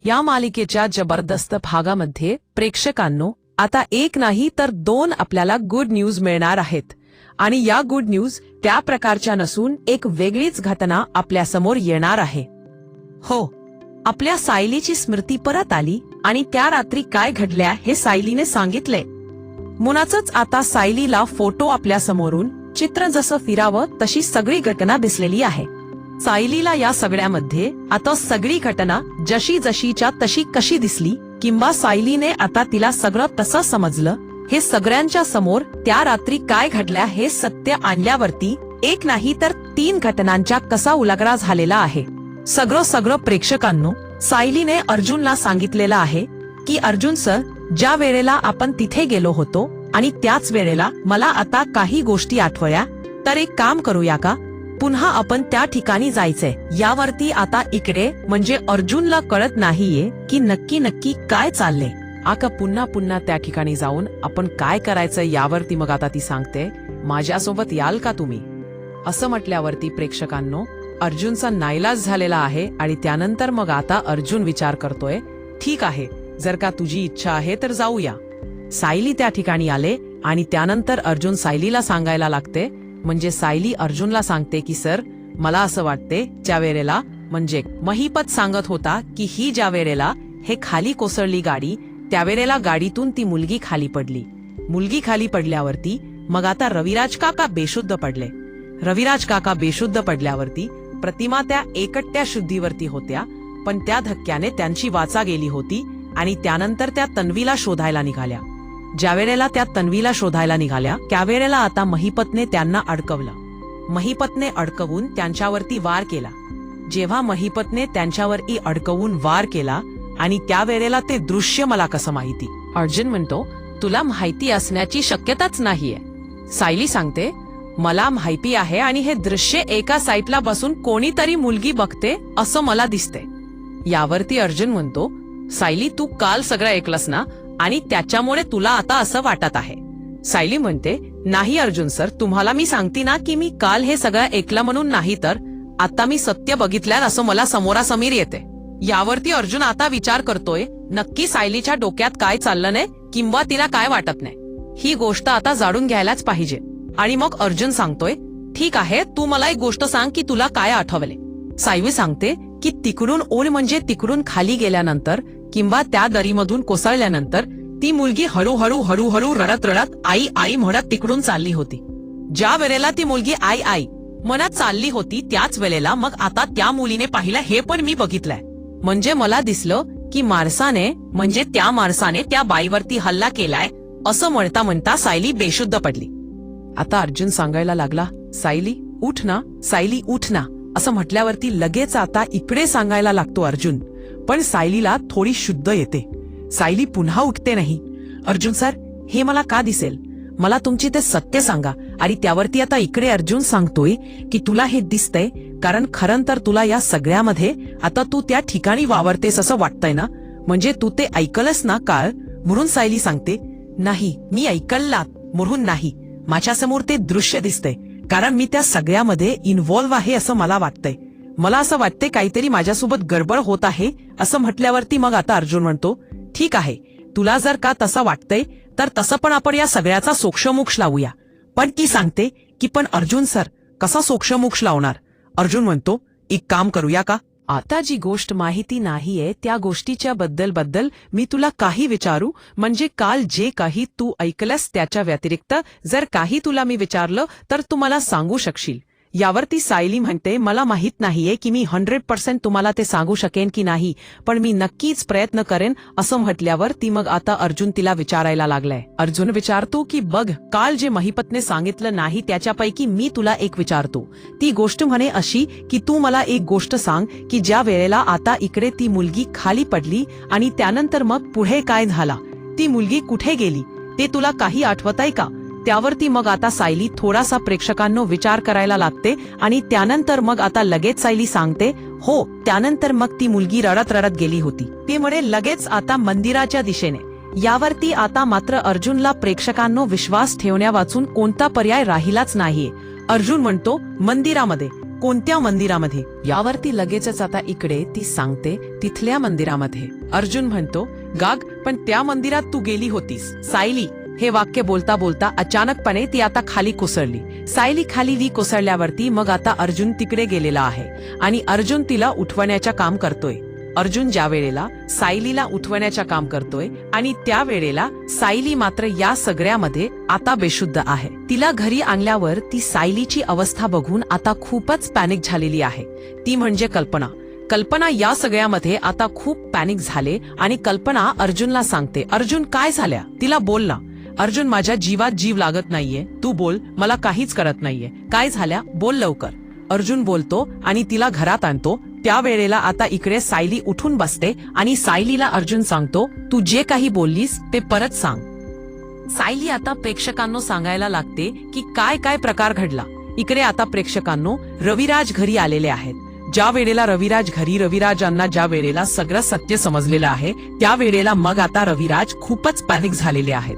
या मालिकेच्या जबरदस्त भागामध्ये प्रेक्षकांनो आता एक नाही तर दोन आपल्याला गुड न्यूज मिळणार आहेत आणि या गुड न्यूज त्या प्रकारच्या नसून एक वेगळीच घटना आपल्या समोर येणार आहे. हो, आपल्या सायलीची स्मृती परत आली आणि त्या रात्री काय घडल्या हे सायलीने सांगितले. मुनाचंच आता सायलीला फोटो आपल्या समोरून चित्र जसं फिरावं तशी सगळी घटना दिसलेली आहे. सायलीला या सगळ्यामध्ये आता सगळी घटना जशी जशीच्या तशी कशी दिसली किंवा सायलीने आता तिला सगळं कसं समजलं हे सगळ्यांच्या समोर त्या रात्री काय घडल्या हे सत्य आणल्यावरती एक नाही तर 3 घटनांच्या कसा उलगडा झालेला आहे. सगळं प्रेक्षकांनो सायलीने अर्जुनला सांगितलेलं आहे की अर्जुन सर, ज्या वेळेला आपण तिथे गेलो होतो आणि त्याच वेळेला मला आता काही गोष्टी आठवल्या, तर एक काम करूया का, पुन्हा आपण त्या ठिकाणी जायचंय. यावरती आता इकडे म्हणजे अर्जुनला कळत नाहीये की नक्की काय चाललंय. आका पुन्हा त्या ठिकाणी जाऊन आपण काय करायचं यावरती मग आता ती सांगते, माझ्यासोबत याल का तुम्ही. असं म्हटल्यावरती प्रेक्षकांनो अर्जुनचा नाईलाज झालेला आहे आणि त्यानंतर मग आता अर्जुन विचार करतोय, ठीक आहे, जर का तुझी इच्छा आहे तर जाऊया. सायली त्या ठिकाणी आले आणि त्यानंतर अर्जुन सायलीला सांगायला लागते, म्हणजे सायली अर्जुनला सांगते की सर, मला असं वाटते ज्या वेळेला म्हणजे महिपत सांगत होता की ही ज्या वेळेला हे खाली कोसळली गाडी त्यावेळेला गाडीतून ती मुलगी खाली पडली. मुलगी खाली पडल्यावरती मग आता रविराज काका बेशुद्ध पडले. रविराज काका बेशुद्ध पडल्यावरती प्रतिमा त्या एकट्या शुद्धीवरती होत्या, पण त्या धक्क्याने त्यांची वाचा गेली होती आणि त्यानंतर त्या तन्वीला शोधायला निघाल्या. ज्या वेळेला त्या तन्वीला शोधायला निघाल्या त्यावेळेला आता महिपतने त्यांना अडकवलं. महिपतने अडकवून त्यांच्यावरती वार केला. जेव्हा महिपतने त्यांच्यावरती अडकवून वार केला आणि त्यावेळेला ते दृश्य मला कसं माहिती. अर्जुन म्हणतो, तुला माहिती असण्याची शक्यताच नाहीये. सायली सांगते, मला माहिती आहे आणि हे दृश्य एका साईडला बसून कोणीतरी मुलगी बघते असं मला दिसते. यावरती अर्जुन म्हणतो, सायली, तू काल सगळं ऐकलंस ना आणि त्याच्यामुळे तुला आता असं वाटत आहे. सायली म्हणते, नाही अर्जुन सर, तुम्हाला मी सांगते ना की मी काल हे सगळं ऐकलं म्हणून नाही, तर आता मी सत्य बघितल्यावर असं मला समोरासमोर येते. यावरती अर्जुन आता विचार करतोय, नक्की सायलीच्या डोक्यात काय चाललं नाही किंवा तिला काय वाटत नाही, ही गोष्ट आता जाणून घ्यायलाच पाहिजे. आणि मग अर्जुन सांगतोय, ठीक आहे, तू मला एक गोष्ट सांग की तुला काय आठवले. सायली सांगते की तिकडून ओळ म्हणजे तिकडून खाली गेल्यानंतर किंवा त्या दरीमधून कोसळल्यानंतर ती मुलगी हळूहळू रडत आई आई म्हणत तिकडून चालली होती. ज्या वेळेला ती मुलगी आई आई म्हणत चालली होती त्याच वेळेला मग आता त्या मुलीने पाहिलं हे पण मी बघितलंय. म्हणजे मला दिसलं की माणसाने म्हणजे त्या माणसाने त्या बाईवरती हल्ला केलाय असं म्हणता सायली बेशुद्ध पडली. आता अर्जुन सांगायला लागला, सायली उठ ना, सायली उठ ना, असं म्हटल्यावरती लगेच आता इकडे सांगायला लागतो अर्जुन, पण सायलीला थोडी शुद्ध येते. सायली पुन्हा उठते नाही. अर्जुन सर, हे मला का दिसेल, मला तुमची ते सत्य सांगा. आणि त्यावरती आता इकडे अर्जुन सांगतोय की तुला हे दिसतंय कारण खरं तर तुला या सगळ्यामध्ये आता तू त्या ठिकाणी वावरतेस असं वाटतंय ना, म्हणजे तू ते ऐकलंस ना काळ. म्हणून सायली सांगते, नाही, मी ऐकलात म्हणून नाही, माझ्यासमोर ते दृश्य दिसतंय कारण मी त्या सगळ्यामध्ये इन्व्हॉल्व्ह आहे असं मला वाटतंय. मला असं वाटतंय काहीतरी माझ्यासोबत गडबड होत आहे. असं म्हटल्यावरती मग आता अर्जुन म्हणतो, ठीक आहे, तुला जर का तसं वाटतंय तर तसं पण आपण या सगळ्याचा सोक्षमोक्ष लावूया. पण ती सांगते की पण अर्जुन सर, कसा सोक्षमोक्ष लावणार. अर्जुन म्हणतो, एक काम करूया का, आता जी गोष्ट माहिती नाहीये त्या गोष्टीच्या बद्दल मी तुला काही विचारू, म्हणजे काल जे काही तू ऐकलंस त्याच्या व्यतिरिक्त जर काही तुला मी विचारलं तर तू मला सांगू शकशील. यावरती सायली म्हणते, मला माहित नाहीये की मी 100% तुम्हाला ते सांगू शकेन की नाही, पण मी नक्कीच प्रयत्न करेन. असं म्हटल्यावर ती मग आता अर्जुन तिला विचारायला लागलाय. अर्जुन विचारतो की बघ, काल जे महिपतने सांगितलं नाही त्याच्यापैकी मी तुला एक विचारतो. ती गोष्ट म्हणे अशी की तू मला एक गोष्ट सांग की ज्या वेळेला आता इकडे ती मुलगी खाली पडली आणि त्यानंतर मग पुढे काय झाला, ती मुलगी कुठे गेली, ते तुला काही आठवत आहे का. त्यावरती मग आता सायली थोडासा प्रेक्षकांनो विचार करायला लागते आणि त्यानंतर मग आता लगेच सायली सांगते, हो, त्यानंतर मग ती मुलगी रडत गेली होती. ती म्हणे लगेच आता मंदिराच्या दिशेने. यावरती आता मात्र अर्जुनला प्रेक्षकांनो विश्वास ठेवण्या वाचून कोणता पर्याय राहिलाच नाहीये. अर्जुन म्हणतो, मंदिरामध्ये कोणत्या मंदिरामध्ये? यावरती लगेचच आता इकडे ती सांगते तिथल्या मंदिरामध्ये. अर्जुन म्हणतो, गाग, पण त्या मंदिरात तू गेली होतीस. सायली हे वाक्य बोलता बोलता अचानकपणे ती आता खाली कोसळली. सायली खाली कोसळल्यावरती मग आता अर्जुन तिकडे गेलेला आहे आणि अर्जुन तिला उठवण्याचं काम करतोय. अर्जुन ज्या वेळेला सायलीला उठवण्याचं काम करतोय आणि त्या वेळेला सायली मात्र या सगळ्यामध्ये आता बेशुद्ध आहे. तिला घरी आणल्यावर ती सायलीची अवस्था बघून आता खूपच पॅनिक झालेली आहे. ती म्हणजे कल्पना. कल्पना या सगळ्यामध्ये आता खूप पॅनिक झाले आणि कल्पना अर्जुनला सांगते, अर्जुन काय झाल्या? तिला बोल ना. अर्जुन, माझ्या जीवात जीव लागत नाहीये, तू बोल, मला काहीच करत नाहीये. काय झाल्या? बोल लवकर. अर्जुन बोलतो आणि तिला घरात आणतो. त्या वेळेला आता इकडे सायली उठून बसते आणि सायलीला अर्जुन सांगतो, तू जे काही बोललीस ते परत सांग. सायली आता प्रेक्षकांनो सांगायला लागते की काय काय प्रकार घडला. इकडे आता प्रेक्षकांनो रविराज घरी आलेले आहेत. ज्या वेळेला रविराजांना ज्या वेळेला सगळं सत्य समजलेलं आहे त्या वेळेला मग आता रविराज खूपच पॅनिक झालेले आहेत.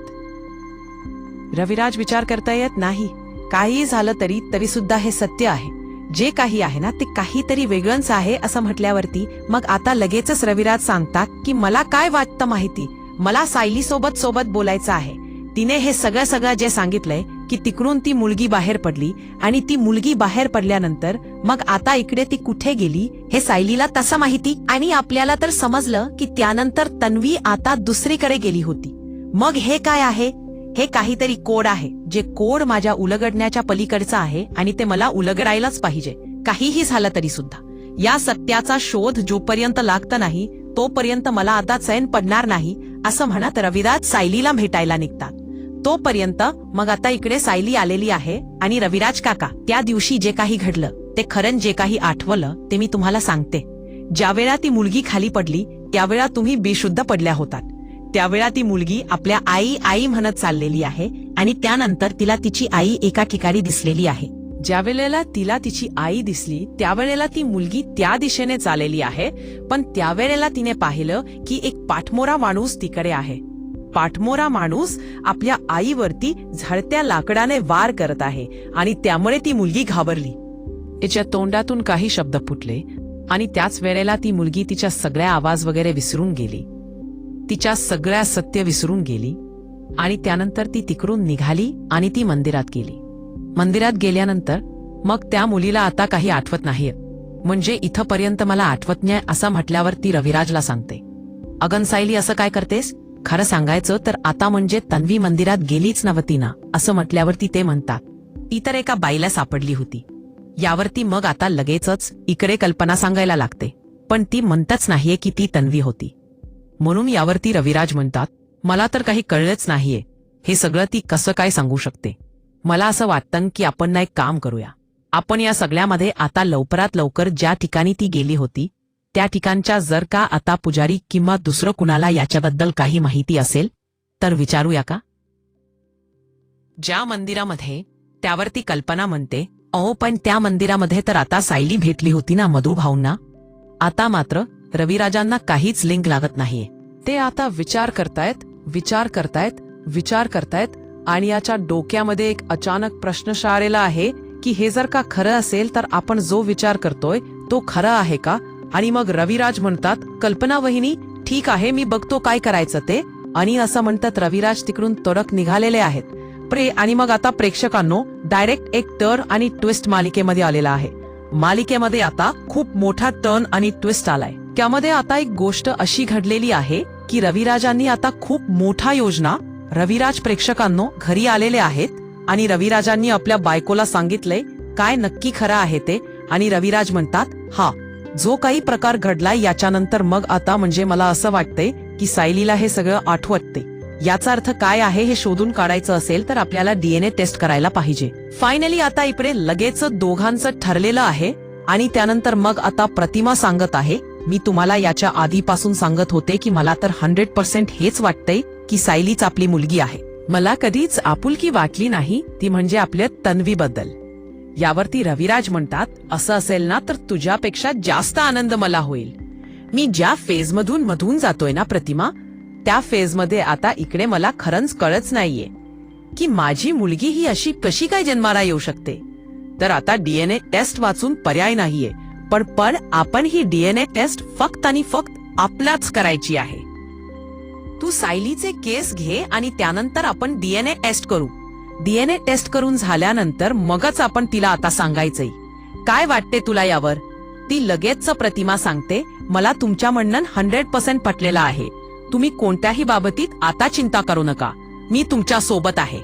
रविराज विचार करता येत नाही, काही झालं तरी सुद्धा हे सत्य आहे. जे काही आहे ना ते काहीतरी वेगळंच आहे असं म्हटल्यावरती मग आता लगेचच रविराज सांगतात की मला काय वाटतं माहिती, मला सायली सोबत बोलायचं आहे. तिने हे सगळं जे सांगितलंय की तिकडून ती मुलगी बाहेर पडली आणि ती मुलगी बाहेर पडल्यानंतर मग आता इकडे ती कुठे गेली हे सायलीला तसं माहिती आणि आपल्याला तर समजलं की त्यानंतर तन्वी आता दुसरीकडे गेली होती. मग हे काय आहे? हे काहीतरी कोड आहे, जे कोड माझ्या उलगडण्याच्या पलीकडचं आहे आणि ते मला उलगडायलाच पाहिजे. काहीही झालं तरी सुद्धा या सत्याचा शोध जोपर्यंत लागत नाही तोपर्यंत मला आता चैन पडणार नाही असं म्हणत रविराज सायलीला भेटायला निघतात. तोपर्यंत मग आता इकडे सायली आलेली आहे आणि रविराज काका, त्या दिवशी जे काही घडलं ते खरं जे काही आठवलं ते मी तुम्हाला सांगते. ज्यावेळा ती मुलगी खाली पडली त्यावेळा तुम्ही बेशुद्ध पडल्या होतात. त्यावेळा ती मुलगी आपल्या आई म्हणत चाललेली आहे आणि त्यानंतर तिला तिची आई एका ठिकाणी दिसलेली आहे. ज्या वेळेला तिला तिची आई दिसली त्यावेळेला ती मुलगी त्या दिशेने चाललेली आहे, पण त्यावेळेला तिने पाहिलं की एक पाठमोरा माणूस तिकडे आहे. पाठमोरा माणूस आपल्या आईवरती झळत्या लाकडाने वार करत आहे आणि त्यामुळे ती मुलगी घाबरली. तिच्या तोंडातून काही शब्द फुटले आणि त्याच वेळेला ती मुलगी तिच्या सगळ्या आवाज वगैरे विसरून गेली, तिच्या सगळ्या सत्य विसरून गेली आणि त्यानंतर ती तिकडून निघाली आणि ती मंदिरात गेली. मंदिरात गेल्यानंतर मग त्या मुलीला आता काही आठवत नाहीये, म्हणजे इथपर्यंत मला आठवत नाही असं म्हटल्यावर ती रविराजला सांगते, अगं सायली असं काय करतेस? खरं सांगायचं तर आता म्हणजे तन्वी मंदिरात गेलीच नव्हती ना असं म्हटल्यावरती ते म्हणतात, ती तर एका बाईला सापडली होती. यावरती मग आता लगेचच इकडे कल्पना सांगायला लागते, पण ती म्हणतच नाहीये की ती तन्वी होती. म्हणून यावरती रविराज म्हणतात, मला तर काही कळलंच नाहीये, हे सगळं ती कसं काय सांगू शकते. मला असं वाटतं की आपण ना एक काम करूया, आपण या सगळ्यामध्ये आता लवकरात लवकर ज्या ठिकाणी ती गेली होती त्या ठिकाणच्या जर का आता पुजारी किंवा दुसरं कुणाला याच्याबद्दल काही माहिती असेल तर विचारूया का. ज्या मंदिरामध्ये त्यावरती कल्पना म्हणते, अहो पण त्या मंदिरामध्ये तर आता सायली भेटली होती ना मधू भाऊंना. आता मात्र रविराजांना काहीच लिंक लागत नाहीये. ते आता विचार करतायत आणि याच्या डोक्यामध्ये एक अचानक प्रश्न शाळेला आहे की हे जर का खरं असेल तर आपण जो विचार करतोय तो खरा आहे का. आणि मग रविराज म्हणतात, कल्पना वहिनी ठीक आहे, मी बघतो काय करायचं ते. आणि असं म्हणतात रविराज तिकडून तडक निघालेले आहेत. आणि मग आता प्रेक्षकांनो डायरेक्ट एक टर्न आणि ट्विस्ट मालिकेमध्ये आलेला आहे. मालिकेमध्ये आता खूप मोठा टर्न आणि ट्विस्ट आलाय. त्यामध्ये आता एक गोष्ट अशी घडलेली आहे की रविराजांनी आता खूप मोठा योजना, रविराज प्रेक्षकांनो घरी आलेले आहेत आणि रविराजांनी आपल्या बायकोला सांगितलंय काय नक्की खरं आहे ते. आणि रविराज म्हणतात, हा जो काही प्रकार घडलाय याच्यानंतर मग आता म्हणजे मला असं वाटतंय की सायलीला हे सगळं आठवतते. याचा अर्थ काय आहे हे शोधून काढायचं असेल तर आपल्याला DNA टेस्ट करायला पाहिजे. फायनली आता इकडे लगेच दोघांचं ठरलेलं आहे. आणि त्यानंतर मग आता प्रतिमा सांगत आहे, मी तुम्हाला याच्या आधीपासून सांगत होते की मला तर 100% हेच वाटतंय की सायलीच आपली मुलगी आहे. मला कधीच आपुलकी वाटली नाही ती म्हणजे आपल्या तन्वीबद्दल. यावरती रविराज म्हणतात, असं असेल ना तर तुझ्यापेक्षा जास्त आनंद मला होईल. मी ज्या फेजमधून जातोय ना प्रतिमा, त्या फेजमध्ये आता इकडे मला खरंच कळच नाहीये की माझी मुलगी ही अशी कशी काय जन्माला येऊ शकते. तर आता डीएनए टेस्ट वाचून पर्याय नाहीये. पण आपण ही डीएनए टेस्ट फक्त आणि फक्त आपल्याच करायची आहे. तू सायलीचे केस घे आणि त्यानंतर आपण डीएनए टेस्ट करू. डीएनए टेस्ट करून झाल्यानंतर मगच आपण तिला आता सांगायचंय. काय वाटते तुला यावर? ती लगेच प्रतिमा सांगते, मला तुमच्या म्हणणं 100% पटलेलं आहे. तुम्ही कोणत्याही बाबतीत आता चिंता करू नका, मी तुमच्या सोबत आहे.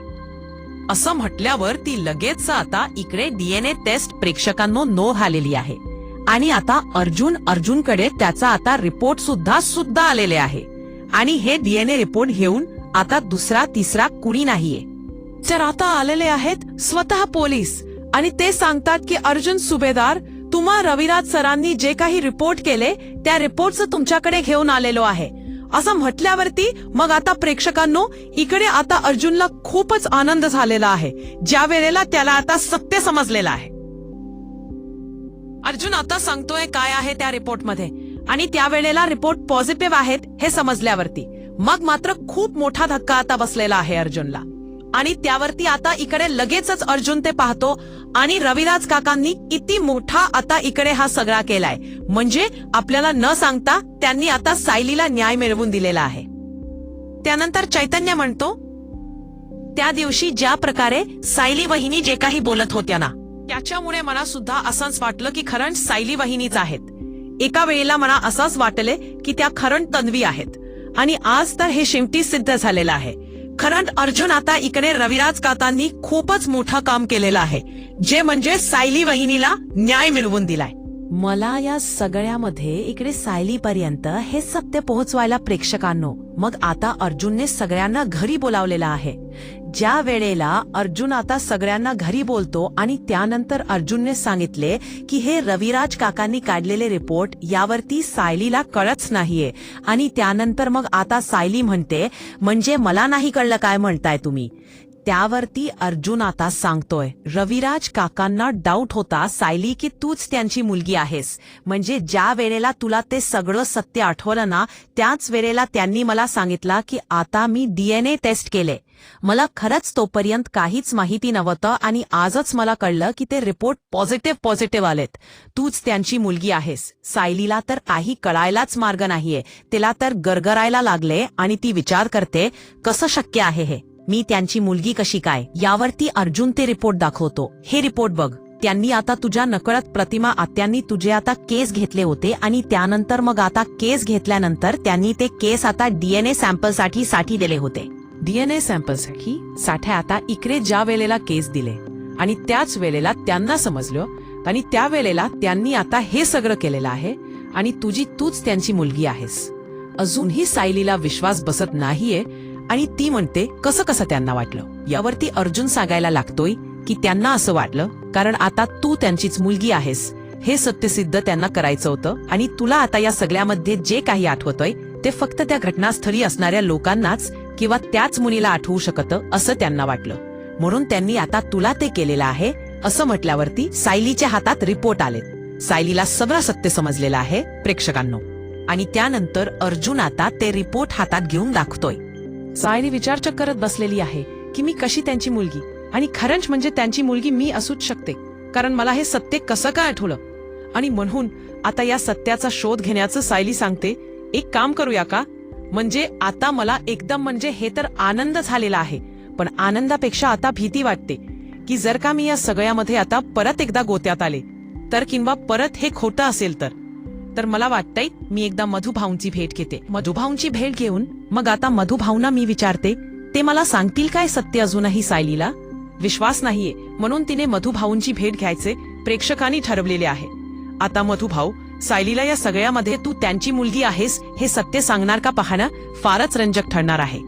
असं म्हटल्यावर ती लगेच आता इकडे डीएनए टेस्ट प्रेक्षकांनो नो झालेली आहे. आणि आता अर्जुनकडे त्याचा आता रिपोर्ट सुद्धा आलेले आहे. आणि हे डीएनए रिपोर्ट घेऊन आता दुसरा तिसरा कुणी नाहीये. तर आता आलेले आहेत स्वतः पोलीस आणि ते सांगतात की अर्जुन सुभेदार, तुम्हा रविराज सरांनी जे काही रिपोर्ट केले त्या रिपोर्टचं तुमच्याकडे घेऊन आलेलो आहे. असं म्हटल्यावरती मग आता प्रेक्षकांनो इकडे आता अर्जुनला खूपच आनंद झालेला आहे, ज्या वेळेला त्याला आता सत्य समजलेलं आहे. अर्जुन आता सांगतोय काय आहे त्या रिपोर्टमध्ये आणि त्यावेळेला रिपोर्ट पॉझिटिव्ह आहेत हे समजल्यावरती मग मात्र खूप मोठा धक्का आता बसलेला आहे अर्जुनला. आणि त्यावरती आता इकडे लगेचच अर्जुन ते पाहतो आणि रविराज काकांनी किती मोठा आता इकडे हा सगळा केलाय. म्हणजे आपल्याला न सांगता त्यांनी आता सायलीला न्याय मिळवून दिलेला आहे. त्यानंतर चैतन्य म्हणतो, त्या दिवशी ज्या प्रकारे सायली वहिनी जे काही बोलत होत्या ना, त्याच्यामुळे मला सुद्धा असंच वाटलं की खरं सायली वहिनीच आहेत. एका वेळेला मला असंच वाटले की त्या खरं तन्वी आहेत. आणि आज तर हे शेवटी सिद्ध झालेलं आहे. खरं अर्जुन आता इकडे रविराज काकांनी खूपच मोठं काम केलेलं आहे, जे म्हणजे सायली वहिनीला न्याय मिळवून दिलाय. मला या सगळ्यामध्ये इकडे सायलीपर्यंत हे सत्य पोहोचवायला प्रेक्षकांनो मग आता अर्जुनने सगळ्यांना घरी बोलावलेलं आहे. ज्या वेळेला अर्जुन आता सगळ्यांना घरी बोलतो आणि त्यानंतर अर्जुनने सांगितले की हे रविराज काकांनी काढलेले रिपोर्ट यावरती सायलीला कळच नाहीये. आणि त्यानंतर मग आता सायली म्हणते, म्हणजे मला नाही कळलं काय म्हणताय तुम्ही. त्यावरती अर्जुन आता सांगतोय, रविराज काकांना डाऊट होता सायली की तूच त्यांची मुलगी आहेस. म्हणजे ज्या वेळेला तुला ते सगळं सत्य आठवलं ना, त्याच वेळेला त्यांनी मला सांगितलं की आता मी डीएनए टेस्ट केले. मला खरंच तोपर्यंत काहीच माहिती नव्हतं आणि आजच मला कळलं की ते रिपोर्ट पॉझिटिव्ह आलेत. तूच त्यांची मुलगी आहेस. सायलीला तर काही कळायलाच मार्ग नाहीये. तिला तर गरगरायला लागले आणि ती विचार करते कसं शक्य आहे हे, मी त्यांची मुलगी कशी काय. यावरती अर्जुन ते रिपोर्ट दाखवतो, हे रिपोर्ट बघ, त्यांनी आता तुझ्या नकळत प्रतिमा आत्यांनी तुझे आता केस घेतले होते आणि त्यानंतर मग आता केस घेतल्यानंतर त्यांनी ते केस आता डीएनए सॅम्पलसाठी साठी दिले होते. डीएनए सॅम्पलसाठी साठी आता इकडे ज्या वेळेला केस दिले आणि त्याच वेळेला त्यांना समजलं आणि त्या वेळेला त्यांनी आता हे सगळं केलेलं आहे आणि तूच त्यांची मुलगी आहेस. अजूनही सायलीला विश्वास बसत नाहीये आणि ती म्हणते कसं त्यांना वाटलं. यावरती अर्जुन सांगायला लागतोय की त्यांना असं वाटलं कारण आता तू त्यांचीच मुलगी आहेस हे सत्यसिद्ध त्यांना करायचं होतं आणि तुला आता या सगळ्यामध्ये जे काही आठवतंय ते फक्त त्या घटनास्थळी असणाऱ्या लोकांनाच किंवा त्याच मुलीला आठवू शकतं असं त्यांना वाटलं. म्हणून त्यांनी आता तुला ते केलेलं आहे असं म्हटल्यावरती सायलीच्या हातात रिपोर्ट आलेत. सायलीला सगळं सत्य समजलेलं आहे प्रेक्षकांनो. आणि त्यानंतर अर्जुन आता ते रिपोर्ट हातात घेऊन दाखवतोय. सायली विचारचक करत बसलेली आहे की मी कशी त्यांची मुलगी, आणि खरंच म्हणजे त्यांची मुलगी मी असूच शकते कारण मला हे सत्य कसं काय आठवलं. आणि म्हणून आता या सत्याचा शोध घेण्याचं सायली सांगते, एक काम करूया का, म्हणजे आता मला एकदम म्हणजे हे तर आनंद झालेला आहे पण आनंदापेक्षा आता भीती वाटते की जर का मी या सगळ्यामध्ये आता परत एकदा गोत्यात आले तर किंवा परत हे खोटं असेल तर मला वाटतंय मी एकदा मधुभाऊंची भेट घेते. मधुभाऊंची भेट घेऊन मग आता मधुभाऊंना मी विचारते ते मला सांगतील काय सत्य. अजूनही सायलीला विश्वास नाहीये म्हणून तिने मधुभाऊंची भेट घ्यायचे प्रेक्षकांनी ठरवलेले आहे. आता मधुभाऊ सायलीला या सगळ्यामध्ये तू त्यांची मुलगी आहेस हे सत्य सांगणार का पाहणं फारच रंजक ठरणार आहे.